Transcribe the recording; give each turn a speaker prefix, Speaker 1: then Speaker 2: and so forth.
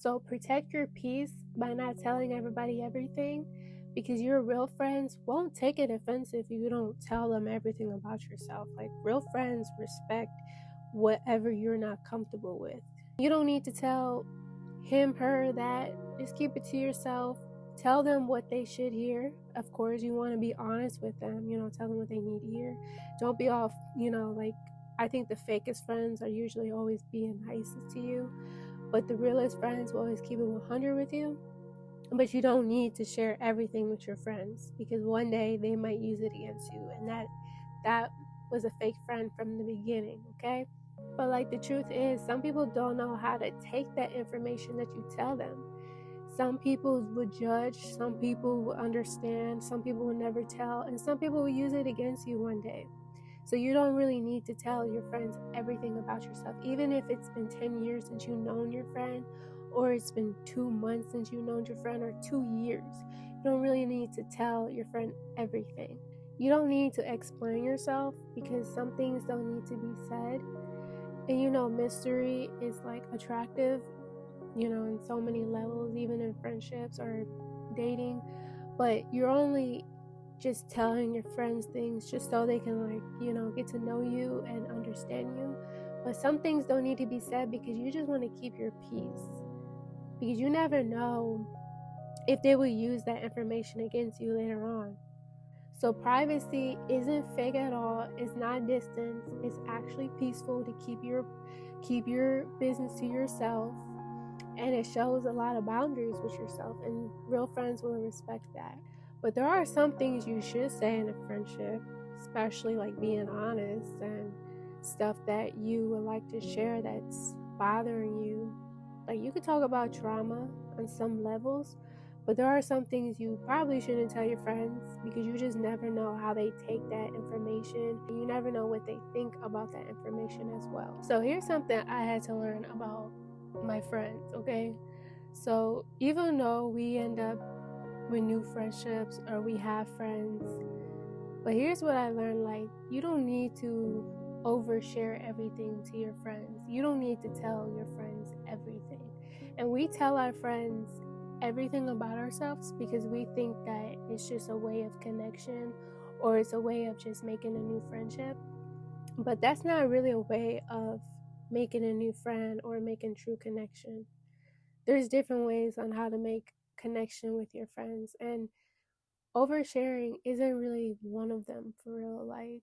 Speaker 1: So protect your peace by not telling everybody everything, because your real friends won't take it offensive if you don't tell them everything about yourself. Like, real friends respect whatever you're not comfortable with. You don't need to tell him, her, that. Just keep it to yourself. Tell them what they should hear. Of course, you want to be honest with them, tell them what they need to hear. Don't be off, like, I think the fakest friends are usually always being nicest to you, but the realest friends will always keep it 100 with you. But you don't need to share everything with your friends, because one day they might use it against you, and that was a fake friend from the beginning, okay? But like, the truth is, some people don't know how to take that information that you tell them. Some people would judge, some people will understand, some people will never tell, and some people will use it against you one day. So you don't really need to tell your friends everything about yourself, even if it's been 10 years since you've known your friend, or it's been 2 months since you've known your friend, or 2 years. You don't really need to tell your friend everything. You don't need to explain yourself, because some things don't need to be said. And mystery is like attractive, in so many levels, even in friendships or dating. But you're only just telling your friends things just so they can, like, get to know you and understand you. But some things don't need to be said, because you just want to keep your peace, because you never know if they will use that information against you later on. So privacy isn't fake at all. It's not distance. It's actually peaceful to keep your business to yourself, and it shows a lot of boundaries with yourself, and real friends will respect that. But there are some things you should say in a friendship, especially like being honest and stuff that you would like to share that's bothering you. Like, you could talk about trauma on some levels, but there are some things you probably shouldn't tell your friends, because you just never know how they take that information. You never know what they think about that information as well. So here's something I had to learn about my friends, okay? So even though we end up with new friendships, or we have friends, but here's what I learned: like, you don't need to overshare everything to your friends. You don't need to tell your friends everything. And we tell our friends everything about ourselves because we think that it's just a way of connection, or it's a way of just making a new friendship. But that's not really a way of making a new friend or making true connection. There's different ways on how to make connection with your friends, and oversharing isn't really one of them, for real. Like,